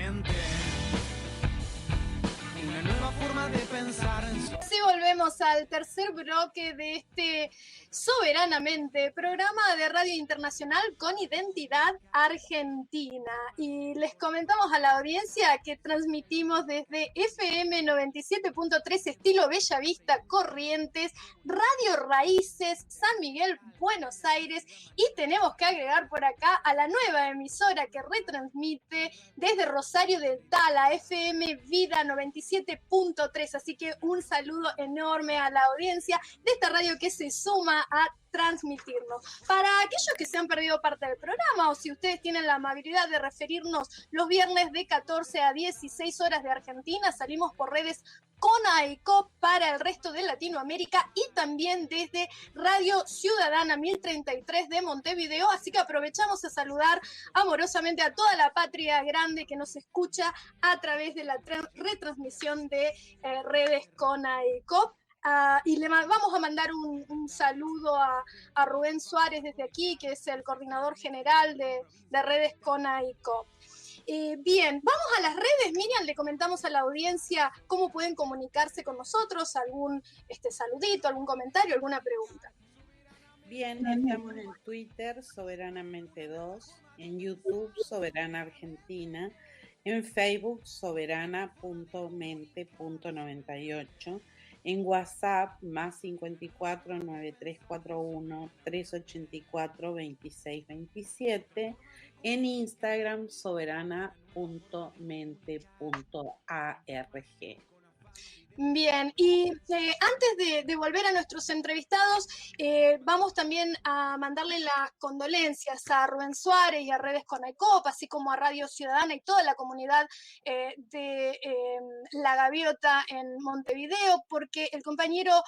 corriente. Una nueva forma de pensar. Así volvemos al tercer bloque de este Soberanamente, programa de radio internacional con identidad argentina. Y les comentamos a la audiencia que transmitimos desde FM 97.3 estilo Bellavista, Corrientes, Radio Raíces, San Miguel, Buenos Aires, y tenemos que agregar por acá a la nueva emisora que retransmite desde Rosario del Tala, FM Vida 97.3. Así que un saludo enorme a la audiencia de esta radio que se suma a transmitirnos. Para aquellos que se han perdido parte del programa, o si ustedes tienen la amabilidad de referirnos los viernes de 14 a 16 horas de Argentina, salimos por redes con AECO para el resto de Latinoamérica y también desde Radio Ciudadana 1033 de Montevideo, así que aprovechamos a saludar amorosamente a toda la patria grande que nos escucha a través de la retransmisión de redes con AECO. Y le vamos a mandar un saludo a Rubén Suárez desde aquí, que es el coordinador general de redes con AECO. Bien, vamos a las redes. Miriam, le comentamos a la audiencia cómo pueden comunicarse con nosotros, algún saludito, algún comentario, alguna pregunta. Bien, estamos en Twitter, Soberanamente2, en YouTube, Soberana Argentina, en Facebook, soberana.mente.98, en WhatsApp, más 54 9341 384 2627, en Instagram, soberana.mente.arg. Bien, y antes de volver a nuestros entrevistados, vamos también a mandarle las condolencias a Rubén Suárez y a Redes con AECOP, así como a Radio Ciudadana y toda la comunidad de La Gaviota en Montevideo, porque el compañero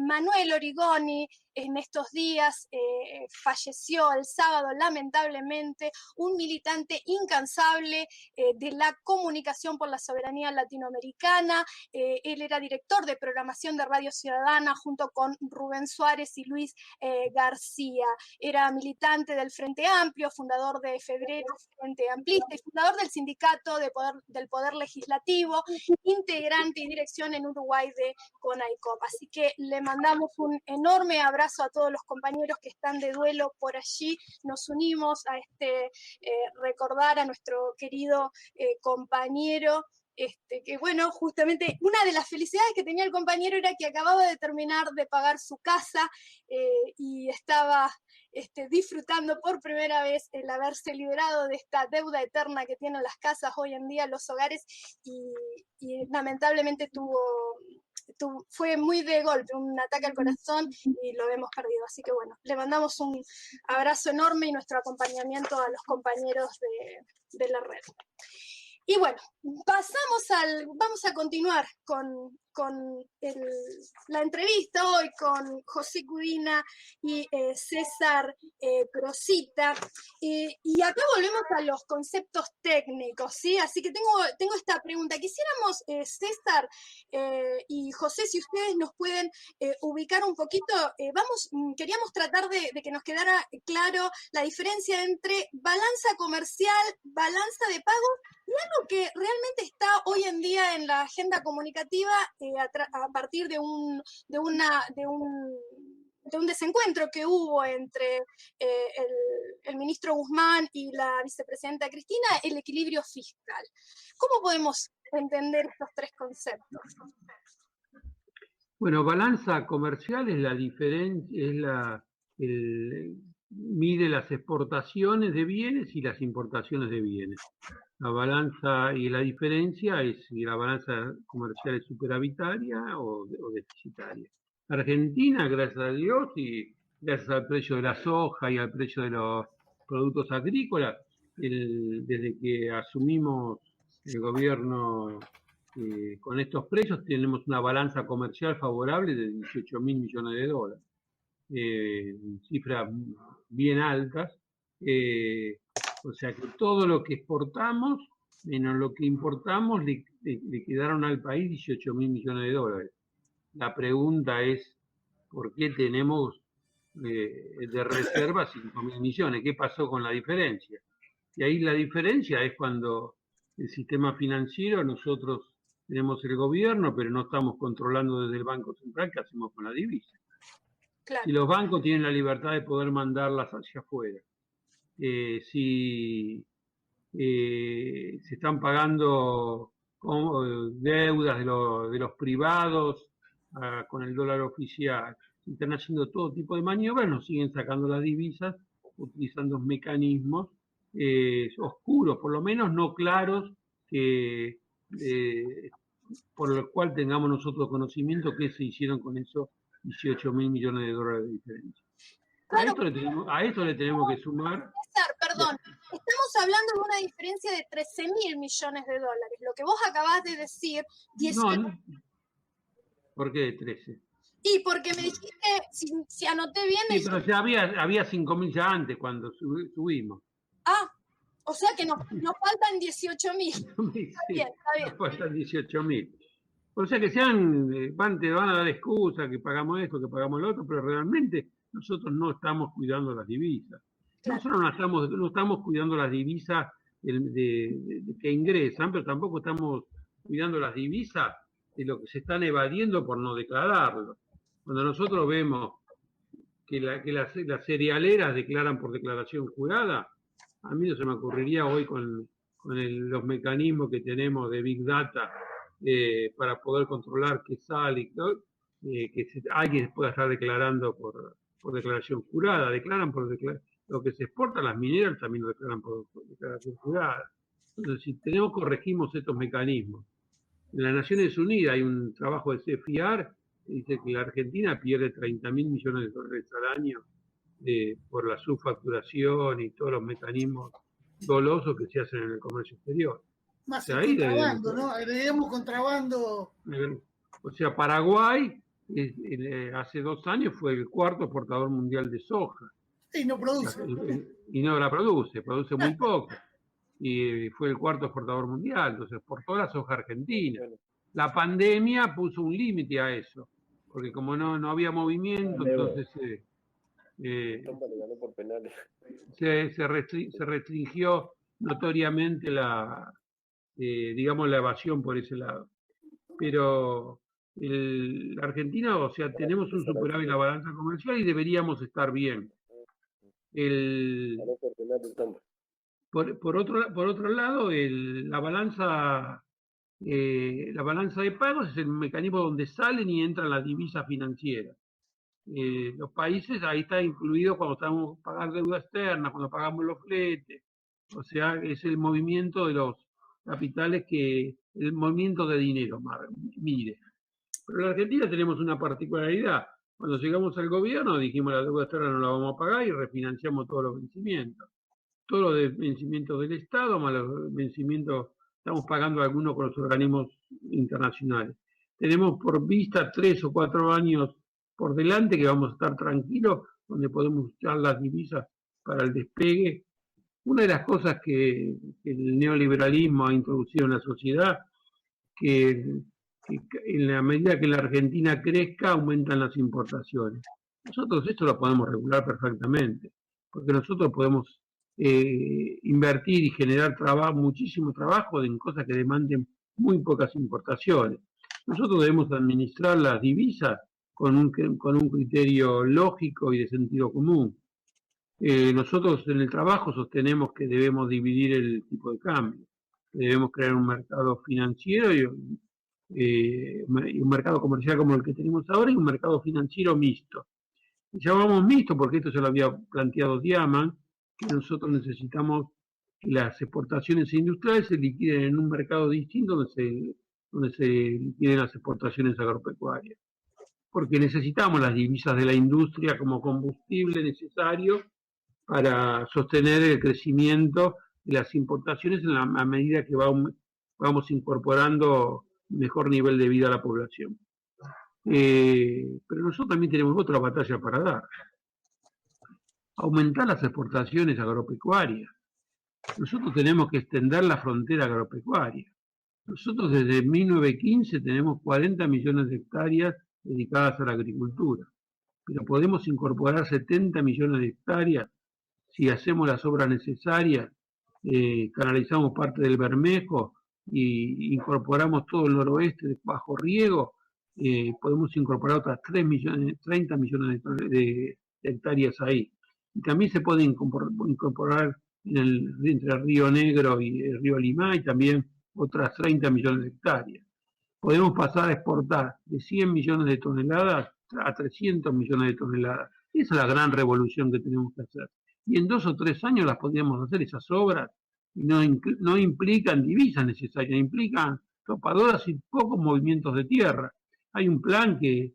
Manuel Origoni en estos días falleció el sábado, lamentablemente, un militante incansable de la comunicación por la soberanía latinoamericana. Él era director de programación de Radio Ciudadana junto con Rubén Suárez y Luis García. Era militante del Frente Amplio, fundador de Febrero, Frente Amplista, y fundador del Sindicato del Poder Legislativo, integrante y dirección en Uruguay de CONAICOP. Así que le mandamos un enorme abrazo a todos los compañeros que están de duelo por allí. Nos unimos a recordar a nuestro querido compañero, que bueno, justamente una de las felicidades que tenía el compañero era que acababa de terminar de pagar su casa y estaba disfrutando por primera vez el haberse liberado de esta deuda eterna que tienen las casas hoy en día, los hogares, y lamentablemente fue muy de golpe, un ataque al corazón, y lo hemos perdido. Así que bueno, le mandamos un abrazo enorme y nuestro acompañamiento a los compañeros de la red. Y bueno, vamos a continuar con la entrevista hoy con José Cudina y César Crosita. Y acá volvemos a los conceptos técnicos, ¿sí? Así que tengo esta pregunta. Quisiéramos, César y José, si ustedes nos pueden ubicar un poquito, queríamos tratar de que nos quedara claro la diferencia entre balanza comercial, balanza de pagos, y algo que realmente está hoy en día en la agenda comunicativa a partir de un desencuentro que hubo entre el ministro Guzmán y la vicepresidenta Cristina, el equilibrio fiscal. ¿Cómo podemos entender estos tres conceptos? Bueno, balanza comercial es la diferencia, mide las exportaciones de bienes y las importaciones de bienes. La balanza y la diferencia es si la balanza comercial es superavitaria o deficitaria. Argentina, gracias a Dios y gracias al precio de la soja y al precio de los productos agrícolas, desde que asumimos el gobierno con estos precios tenemos una balanza comercial favorable de 18.000 millones de dólares. Cifras bien altas. O sea que todo lo que exportamos, menos lo que importamos, le quedaron al país 18.000 millones de dólares. La pregunta es, ¿por qué tenemos de reserva 5.000 millones? ¿Qué pasó con la diferencia? Y ahí la diferencia es cuando el sistema financiero, nosotros tenemos el gobierno, pero no estamos controlando desde el Banco Central qué hacemos con la divisa. Claro. Si los bancos tienen la libertad de poder mandarlas hacia afuera, si se están pagando deudas de los privados con el dólar oficial, si están haciendo todo tipo de maniobras, nos siguen sacando las divisas utilizando mecanismos oscuros, por lo menos no claros, que por lo cual tengamos nosotros conocimiento que se hicieron con esos 18.000 millones de dólares de diferencia. Claro. A esto le tenemos que sumar. César, perdón, estamos hablando de una diferencia de 13.000 millones de dólares. Lo que vos acabás de decir, 18... No, ¿por qué de 13? Y porque me dijiste, si anoté bien... Sí, pero ya había 5.000 ya antes cuando subimos. Ah, o sea que nos faltan 18.000. Sí, Está bien. nos faltan 18.000. O sea que te van a dar excusas, que pagamos esto, que pagamos lo otro, pero realmente nosotros no estamos cuidando las divisas. Claro. Nosotros no estamos cuidando las divisas que ingresan, pero tampoco estamos cuidando las divisas de lo que se están evadiendo por no declararlo. Cuando nosotros vemos que las cerealeras declaran por declaración jurada, a mí no se me ocurriría hoy con los mecanismos que tenemos de Big Data para poder controlar qué sale y todo, que alguien pueda estar declarando por declaración jurada. Declaran lo que se exporta, las mineras también lo declaran por declaración jurada. Entonces, si corregimos estos mecanismos. En las Naciones Unidas hay un trabajo de CFIAR que dice que la Argentina pierde 30.000 millones de dólares al año por la subfacturación y todos los mecanismos dolosos que se hacen en el comercio exterior. Más o sea, contrabando, ¿no? Agregamos contrabando. O sea, Paraguay hace 2 años fue el 4º exportador mundial de soja. Y no produce. Y no la produce muy poco. Y fue el 4º exportador mundial, entonces exportó la soja argentina. La pandemia puso un límite a eso, porque como no había movimiento, entonces se restringió notoriamente la evasión por ese lado. Pero la Argentina, o sea, tenemos un superávit en la balanza comercial y deberíamos estar bien. Por otro lado, la balanza de pagos es el mecanismo donde salen y entran las divisas financieras. Los países, ahí está incluido cuando estamos pagando deuda externa, cuando pagamos los fletes. O sea, es el movimiento de los capitales, el movimiento de dinero, mire. Pero en la Argentina tenemos una particularidad. Cuando llegamos al gobierno dijimos la deuda externa no la vamos a pagar y refinanciamos todos los vencimientos. Todos los vencimientos del Estado, más los vencimientos, estamos pagando algunos con los organismos internacionales. Tenemos por vista 3 o 4 años por delante que vamos a estar tranquilos, donde podemos usar las divisas para el despegue. Una de las cosas que el neoliberalismo ha introducido en la sociedad, que en la medida que la Argentina crezca, aumentan las importaciones. Nosotros esto lo podemos regular perfectamente, porque nosotros podemos invertir y generar muchísimo trabajo en cosas que demanden muy pocas importaciones. Nosotros debemos administrar las divisas con un criterio lógico y de sentido común. Nosotros en el trabajo sostenemos que debemos dividir el tipo de cambio, que debemos crear un mercado financiero y un mercado comercial como el que tenemos ahora y un mercado financiero mixto. Llamamos mixto porque esto se lo había planteado Diaman, que nosotros necesitamos que las exportaciones industriales se liquiden en un mercado distinto donde se liquiden las exportaciones agropecuarias. Porque necesitamos las divisas de la industria como combustible necesario para sostener el crecimiento de las importaciones a medida que vamos incorporando mejor nivel de vida a la población. Pero nosotros también tenemos otra batalla para dar. Aumentar las exportaciones agropecuarias. Nosotros tenemos que extender la frontera agropecuaria. Nosotros desde 1915 tenemos 40 millones de hectáreas dedicadas a la agricultura, pero podemos incorporar 70 millones de hectáreas si hacemos las obras necesarias canalizamos parte del Bermejo y incorporamos todo el noroeste bajo riego, podemos incorporar otras 30 millones de hectáreas ahí. Y también se puede incorporar entre el Río Negro y el Río Limay también otras 30 millones de hectáreas. Podemos pasar a exportar de 100 millones de toneladas a 300 millones de toneladas. Esa es la gran revolución que tenemos que hacer. Y en 2 o 3 años las podríamos hacer esas obras. Y no implican divisas necesarias, implican topadoras y pocos movimientos de tierra. Hay un plan que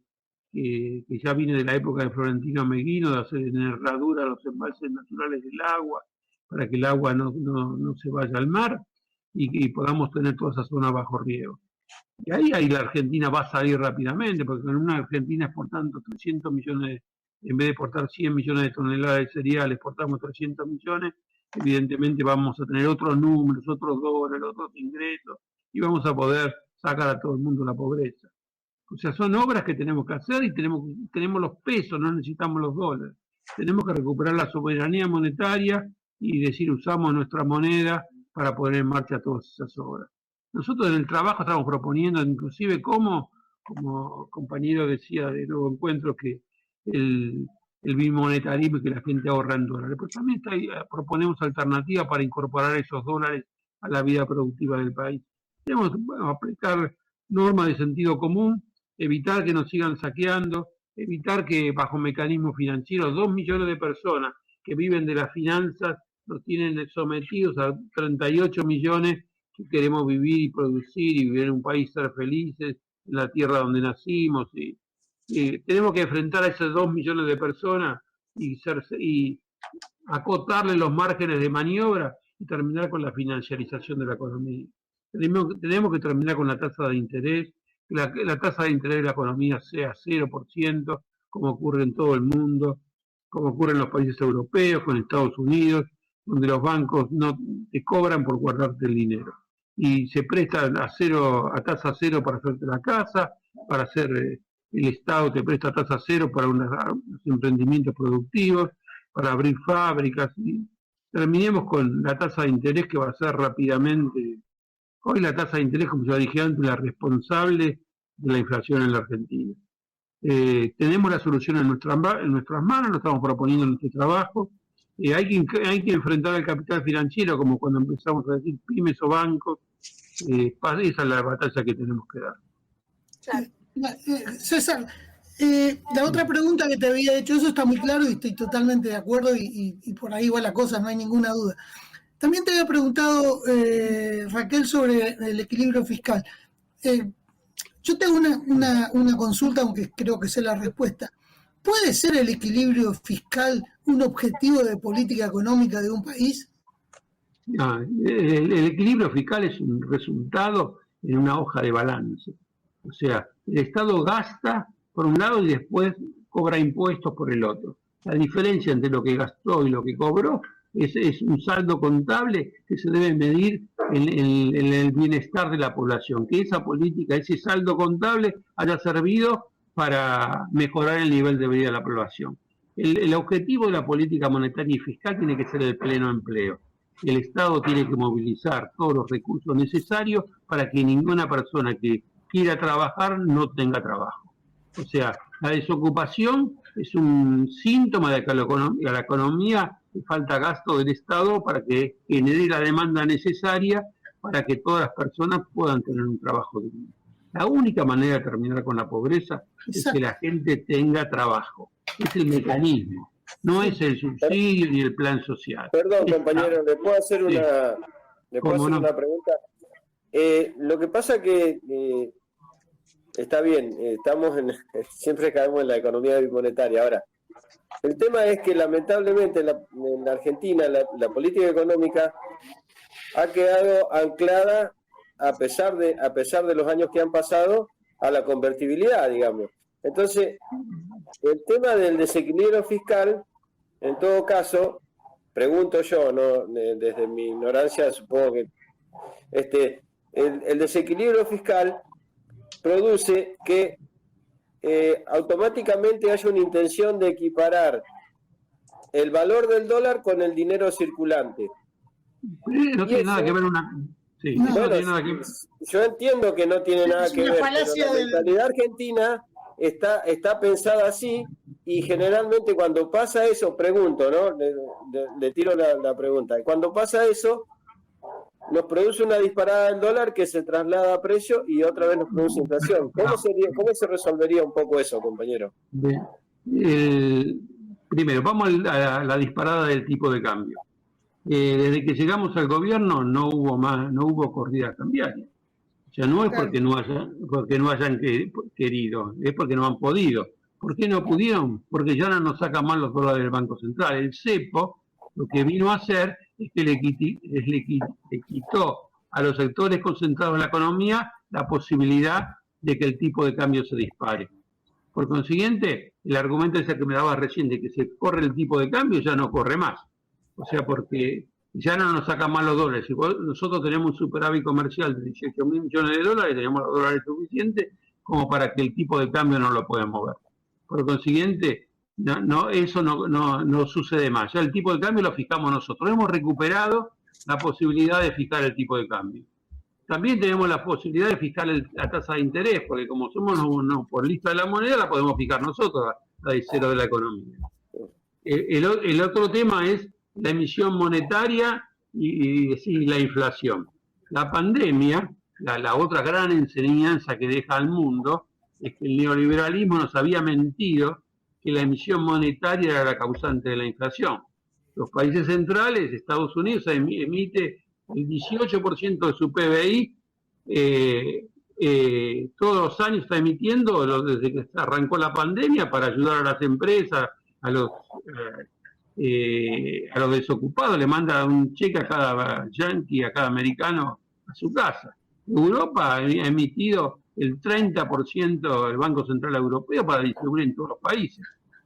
ya viene de la época de Florentino Meguino, de hacer en herradura los embalses naturales del agua, para que el agua no se vaya al mar y podamos tener toda esa zona bajo riego. Y ahí la Argentina va a salir rápidamente, porque en una Argentina exportando 300 millones, en vez de exportar 100 millones de toneladas de cereal, exportamos 300 millones, evidentemente vamos a tener otros números, otros dólares, otros ingresos, y vamos a poder sacar a todo el mundo de la pobreza. O sea, son obras que tenemos que hacer y tenemos los pesos, no necesitamos los dólares. Tenemos que recuperar la soberanía monetaria y decir, usamos nuestra moneda para poner en marcha todas esas obras. Nosotros en el trabajo estamos proponiendo, inclusive como compañero decía de Nuevo Encuentro, que el bimonetarismo y que la gente ahorra en dólares. Pero también proponemos alternativas para incorporar esos dólares a la vida productiva del país. Tenemos que aplicar normas de sentido común, evitar que nos sigan saqueando, evitar que bajo mecanismos financieros 2 millones de personas que viven de las finanzas nos tienen sometidos a 38 millones que queremos vivir y producir y vivir en un país, ser felices, en la tierra donde nacimos. Y tenemos que enfrentar a esos 2 millones de personas y acotarle los márgenes de maniobra y terminar con la financiarización de la economía. Tenemos que terminar con la tasa de interés, que la tasa de interés de la economía sea 0%, como ocurre en todo el mundo, como ocurre en los países europeos, con Estados Unidos, donde los bancos no te cobran por guardarte el dinero. Y se presta a tasa cero para hacerte la casa, para hacer, el Estado te presta a tasa cero para unos emprendimientos productivos, para abrir fábricas. Y terminemos con la tasa de interés que va a ser rápidamente. Hoy la tasa de interés, como ya dije antes, la responsable de la inflación en la Argentina. Tenemos la solución en nuestras manos, lo estamos proponiendo en nuestro trabajo. Hay que enfrentar al capital financiero, como cuando empezamos a decir pymes o bancos. Esa es la batalla que tenemos que dar. Claro. César, la otra pregunta que te había hecho, eso está muy claro y estoy totalmente de acuerdo y por ahí va la cosa, no hay ninguna duda. También te había preguntado, Raquel, sobre el equilibrio fiscal. Yo tengo una consulta, aunque creo que sé la respuesta. ¿Puede ser el equilibrio fiscal un objetivo de política económica de un país? No, el equilibrio fiscal es un resultado en una hoja de balance. O sea, el Estado gasta por un lado y después cobra impuestos por el otro. La diferencia entre lo que gastó y lo que cobró es un saldo contable que se debe medir en el bienestar de la población. Que esa política, ese saldo contable haya servido para mejorar el nivel de vida de la población. El objetivo de la política monetaria y fiscal tiene que ser el pleno empleo. El Estado tiene que movilizar todos los recursos necesarios para que ninguna persona que quiera trabajar no tenga trabajo. O sea, la desocupación es un síntoma de que a la economía le falta gasto del Estado para que genere la demanda necesaria para que todas las personas puedan tener un trabajo digno. La única manera de terminar con la pobreza es que la gente tenga trabajo. Es el mecanismo, no es el subsidio ni el plan social. Perdón, compañero, ¿le puedo hacer una pregunta? Lo que pasa que está bien, siempre caemos en la economía bimonetaria. Ahora, el tema es que lamentablemente en la Argentina la política económica ha quedado anclada a pesar de los años que han pasado a la convertibilidad, digamos. Entonces, el tema del desequilibrio fiscal, en todo caso, pregunto yo, ¿no? Desde mi ignorancia, supongo que el desequilibrio fiscal produce que automáticamente haya una intención de equiparar el valor del dólar con el dinero circulante. No tiene nada que ver una... Sí, No, no tiene nada que ver. Yo entiendo que no tiene nada que ver, pero la mentalidad argentina está pensada así, y generalmente cuando pasa eso, pregunto, ¿no? Le tiro la pregunta. Cuando pasa eso, nos produce una disparada del dólar que se traslada a precio y otra vez nos produce inflación. ¿Cómo se resolvería un poco eso, compañero? Primero, vamos a la disparada del tipo de cambio. Desde que llegamos al gobierno no hubo corrida cambiaria. O sea, no es porque no hayan querido, es porque no han podido. ¿Por qué no pudieron? Porque ya no nos sacan más los dólares del Banco Central. El cepo lo que vino a hacer es que le quitó a los sectores concentrados en la economía la posibilidad de que el tipo de cambio se dispare. Por consiguiente, el argumento ese que me daba recién de que se corre el tipo de cambio ya no corre más. O sea, porque ya no nos sacan más los dólares. Si nosotros tenemos un superávit comercial de 18.000 millones de dólares, tenemos los dólares suficientes como para que el tipo de cambio no lo pueda mover. Por consiguiente, eso no sucede más. Ya el tipo de cambio lo fijamos nosotros. Hemos recuperado la posibilidad de fijar el tipo de cambio. También tenemos la posibilidad de fijar la tasa de interés, porque como somos por lista de la moneda, la podemos fijar nosotros, la de cero de la economía. El otro tema es la emisión monetaria y la inflación. La pandemia, la otra gran enseñanza que deja al mundo, es que el neoliberalismo nos había mentido que la emisión monetaria era la causante de la inflación. Los países centrales, Estados Unidos, emite el 18% de su PBI, todos los años está emitiendo, desde que arrancó la pandemia, para ayudar a las empresas, a los desocupados. Le manda un cheque a cada yanqui, a cada americano a su casa. Europa ha emitido el 30% del Banco Central Europeo para distribuir en todos los países.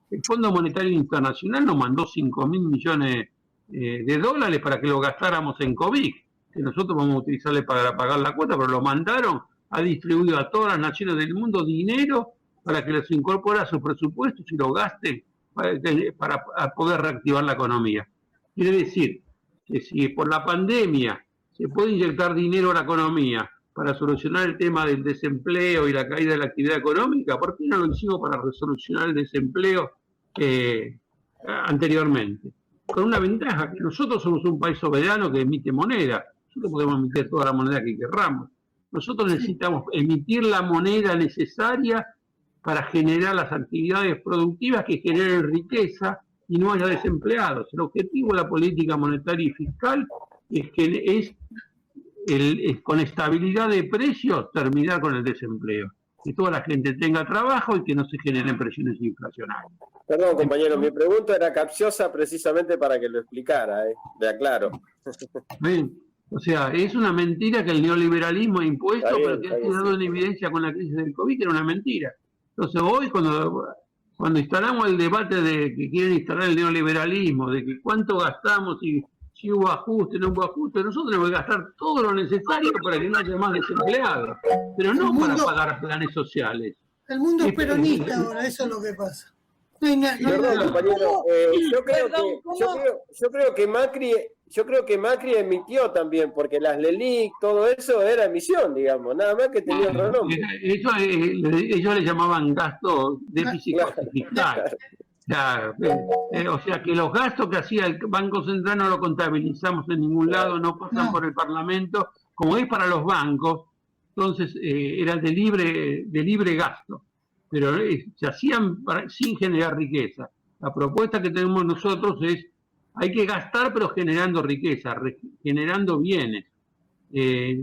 El Fondo Monetario Internacional nos mandó 5.000 millones de dólares para que lo gastáramos en COVID, que nosotros vamos a utilizarle para pagar la cuota, pero lo mandaron, ha distribuido a todas las naciones del mundo dinero para que los incorpore a sus presupuestos y lo gasten para poder reactivar la economía. Quiere decir que si por la pandemia se puede inyectar dinero a la economía para solucionar el tema del desempleo y la caída de la actividad económica, ¿por qué no lo hicimos para resolucionar el desempleo anteriormente? Con una ventaja, que nosotros somos un país soberano que emite moneda. Nosotros podemos emitir toda la moneda que querramos. Nosotros necesitamos emitir la moneda necesaria para generar las actividades productivas que generen riqueza y no haya desempleados. El objetivo de la política monetaria y fiscal es con estabilidad de precios terminar con el desempleo, que toda la gente tenga trabajo y que no se generen presiones inflacionarias. Perdón, compañero, mi pregunta era capciosa precisamente para que lo explicara, le aclaro. Bien. O sea, es una mentira que el neoliberalismo ha impuesto, pero que ha quedado en evidencia con la crisis del COVID, que era una mentira. Entonces hoy, cuando instalamos el debate de que quieren instalar el neoliberalismo, de que cuánto gastamos y si hubo ajuste, no hubo ajuste, nosotros tenemos que gastar todo lo necesario para que no haya más desempleados, pero no para pagar planes sociales. El mundo es peronista ahora, eso es lo que pasa. Perdón, compañero, yo creo que Macri emitió también, porque las LELIC, todo eso era emisión, digamos, nada más que tenía otro nombre. Ellos le llamaban gasto déficit fiscal. Claro. O sea que los gastos que hacía el Banco Central no lo contabilizamos en ningún lado, no pasan por el Parlamento, como es para los bancos, entonces era de libre gasto, pero se hacían sin generar riqueza. La propuesta que tenemos nosotros es: hay que gastar pero generando riqueza, generando bienes. El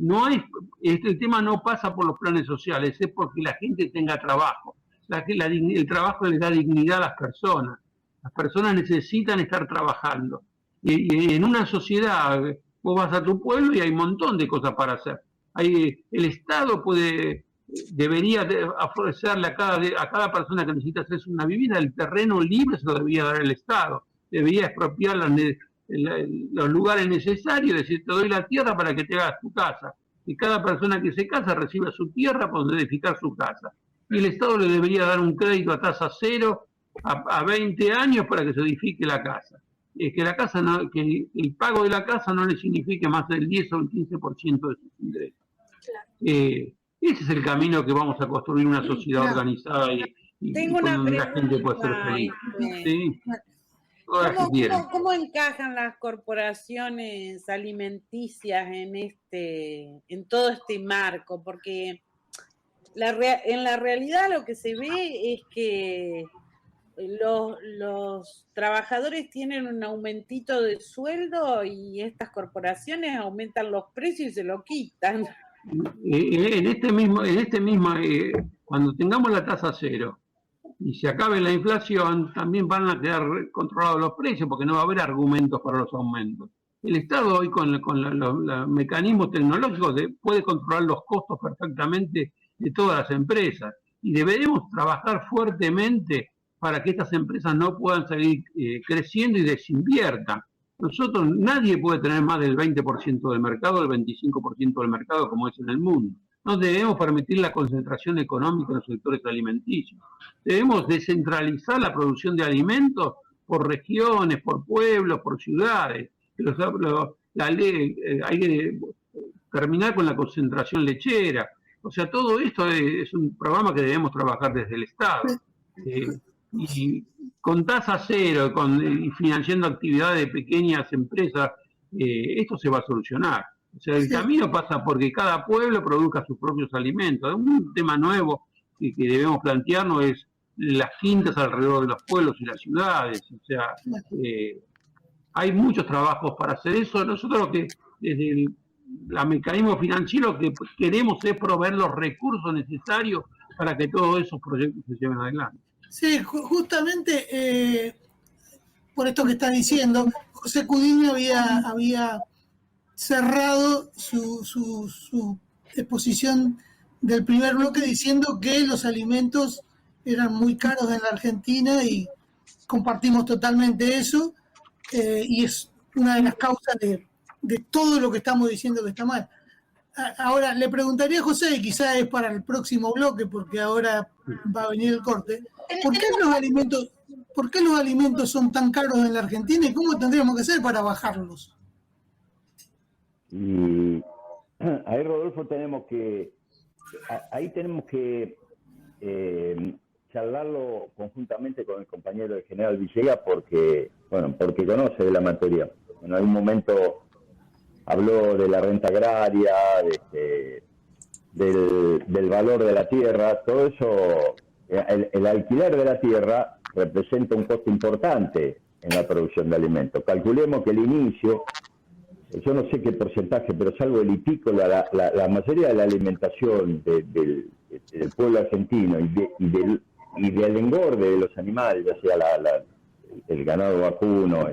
tema no pasa por los planes sociales, es porque la gente tenga trabajo. El trabajo le da dignidad a las personas. Las personas necesitan estar trabajando. Y en una sociedad, vos vas a tu pueblo y hay un montón de cosas para hacer. El Estado debería ofrecerle a cada persona que necesita hacerse una vivienda, el terreno libre se lo debería dar el Estado. Debería expropiar los lugares necesarios, decir, te doy la tierra para que te hagas tu casa. Y cada persona que se casa recibe su tierra para poder edificar su casa. Y el Estado le debería dar un crédito a tasa cero a 20 años para que se edifique la casa. que la casa no, que el pago de la casa no le signifique más del 10 o el 15% de sus ingresos. Ese es el camino que vamos a construir una sociedad organizada y Tengo una donde la gente puede ser feliz. ¿Sí? ¿Cómo encajan las corporaciones alimenticias en todo este marco? Porque en la realidad lo que se ve es que los trabajadores tienen un aumentito de sueldo y estas corporaciones aumentan los precios y se lo quitan. En este mismo, cuando tengamos la tasa cero y se acabe la inflación, también van a quedar controlados los precios porque no va a haber argumentos para los aumentos. El Estado hoy con los mecanismos tecnológicos puede controlar los costos perfectamente de todas las empresas y deberemos trabajar fuertemente para que estas empresas no puedan seguir creciendo y desinviertan. Nadie puede tener más del 20% del mercado, del 25% del mercado como es en el mundo. No debemos permitir la concentración económica en los sectores alimenticios. Debemos descentralizar la producción de alimentos por regiones, por pueblos, por ciudades. Hay que terminar con la concentración lechera. O sea, todo esto es un programa que debemos trabajar desde el Estado. Y con tasa cero y financiando actividades de pequeñas empresas, esto se va a solucionar. O sea, el camino pasa porque cada pueblo produzca sus propios alimentos. Un tema nuevo que debemos plantearnos es las quintas alrededor de los pueblos y las ciudades. O sea, hay muchos trabajos para hacer eso. Nosotros lo que desde el mecanismo financiero que queremos es proveer los recursos necesarios para que todos esos proyectos se lleven adelante. Sí, justamente por esto que está diciendo, José Cudinho había cerrado su exposición del primer bloque diciendo que los alimentos eran muy caros en la Argentina y compartimos totalmente eso, y es una de las causas de todo lo que estamos diciendo que está mal. Ahora, le preguntaría a José, y quizás es para el próximo bloque, porque ahora va a venir el corte, ¿por qué los alimentos son tan caros en la Argentina y cómo tendríamos que hacer para bajarlos? Y ahí, Rodolfo, tenemos que charlarlo conjuntamente con el compañero del general Villegas porque conoce de la materia. En algún momento habló de la renta agraria, del valor de la tierra, todo eso. El alquiler de la tierra representa un costo importante en la producción de alimentos. Calculemos que el inicio, yo no sé qué porcentaje, pero salvo el hipícola, la mayoría de la alimentación del pueblo argentino y del engorde de los animales, ya sea el ganado vacuno,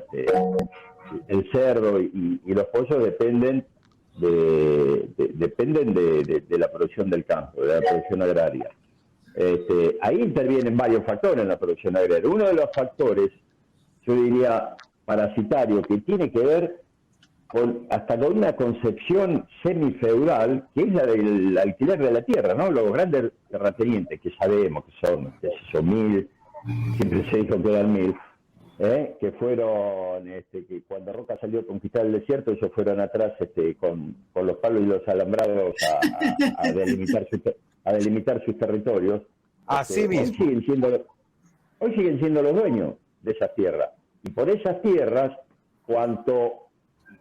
el cerdo y los pollos dependen de la producción del campo, de la producción agraria. Ahí intervienen varios factores en la producción agraria. Uno de los factores, yo diría, parasitario, que tiene que ver hasta con una concepción semifeudal, que es la del alquiler de la tierra, ¿no? Los grandes terratenientes, que sabemos que son 1000, siempre se dijo que eran 1000, que fueron, que cuando Roca salió a conquistar el desierto, ellos fueron atrás con los palos y los alambrados a delimitar sus territorios. Así mismo. Hoy siguen siendo los dueños de esas tierras. Y por esas tierras, cuanto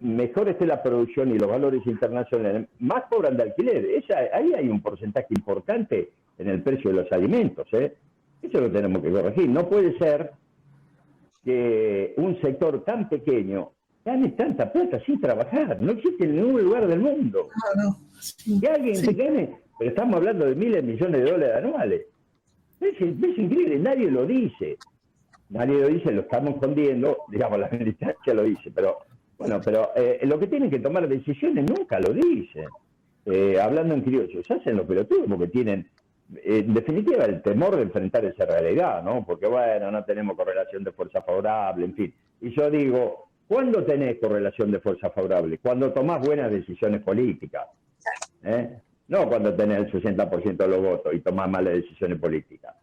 mejor esté la producción y los valores internacionales, más cobran de alquiler. Ahí hay un porcentaje importante en el precio de los alimentos. Eso lo tenemos que corregir. No puede ser que un sector tan pequeño gane tanta plata sin trabajar. No existe en ningún lugar del mundo. Que alguien se gane, pero estamos hablando de miles de millones de dólares anuales. Es increíble, nadie lo dice. Nadie lo dice, lo estamos escondiendo, digamos, la militancia lo dice, pero lo que tienen que tomar decisiones nunca lo dicen. Hablando en criollo, se hacen los pelotudos porque tienen, en definitiva, el temor de enfrentar esa realidad, ¿no? Porque, no tenemos correlación de fuerza favorable, en fin. Y yo digo, ¿cuándo tenés correlación de fuerza favorable? Cuando tomás buenas decisiones políticas. No cuando tenés el 60% de los votos y tomás malas decisiones políticas.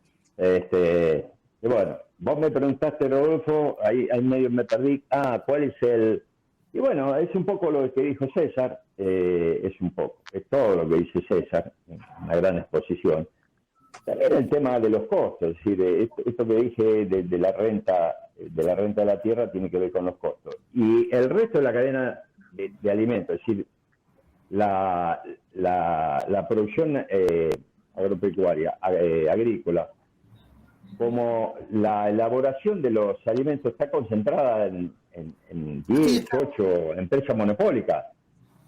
Y bueno, vos me preguntaste, Rodolfo, ahí medio me perdí. ¿Cuál es el...? Y bueno, es un poco lo que dijo César, es todo lo que dice César, una gran exposición. También el tema de los costos, es decir, esto que dije de la renta de la tierra tiene que ver con los costos. Y el resto de la cadena de alimentos, es decir, la producción agropecuaria, agrícola, como la elaboración de los alimentos está concentrada en 10, 8 empresas monopólicas,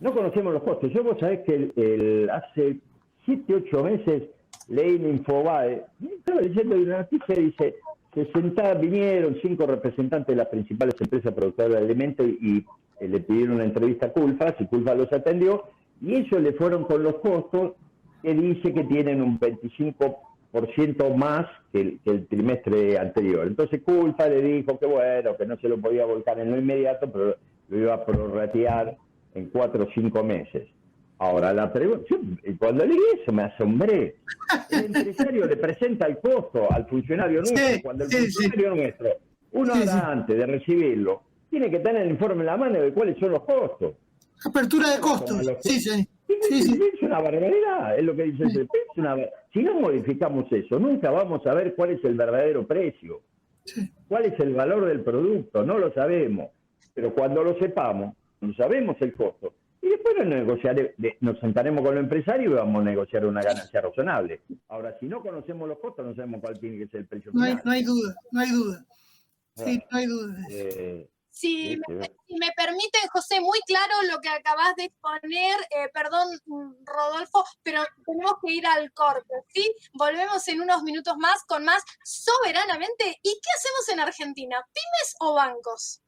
no conocemos los costos. Vos sabés que hace 7, 8 meses leí en Infobae, estaba leyendo una noticia, dice, vinieron 5 representantes de las principales empresas productoras de alimentos y le pidieron una entrevista a Culfas, y Culfas los atendió, y ellos le fueron con los costos que dice que tienen un 25% más que el trimestre anterior. Entonces Culfas le dijo que bueno, que no se lo podía volcar en lo inmediato, pero lo iba a prorratear en 4 o 5 meses. Ahora, la pregunta, cuando leí eso me asombré. El empresario le presenta el costo al funcionario nuestro, cuando el funcionario nuestro, una hora antes de recibirlo, tiene que tener el informe en la mano de cuáles son los costos. Apertura de costos, Es una barbaridad, es lo que dice el Si no modificamos eso, nunca vamos a ver cuál es el verdadero precio. ¿Cuál es el valor del producto? No lo sabemos. Pero cuando lo sepamos, no sabemos el costo. Y después nos sentaremos con los empresarios y vamos a negociar una ganancia razonable. Ahora, si no conocemos los costos, no sabemos cuál tiene que ser el precio final. No hay duda. Sí, no hay duda. Si me permiten, José, muy claro lo que acabas de exponer, perdón, Rodolfo, pero tenemos que ir al corte, ¿sí? Volvemos en unos minutos más con más Soberanamente. ¿Y qué hacemos en Argentina? ¿Pymes o bancos?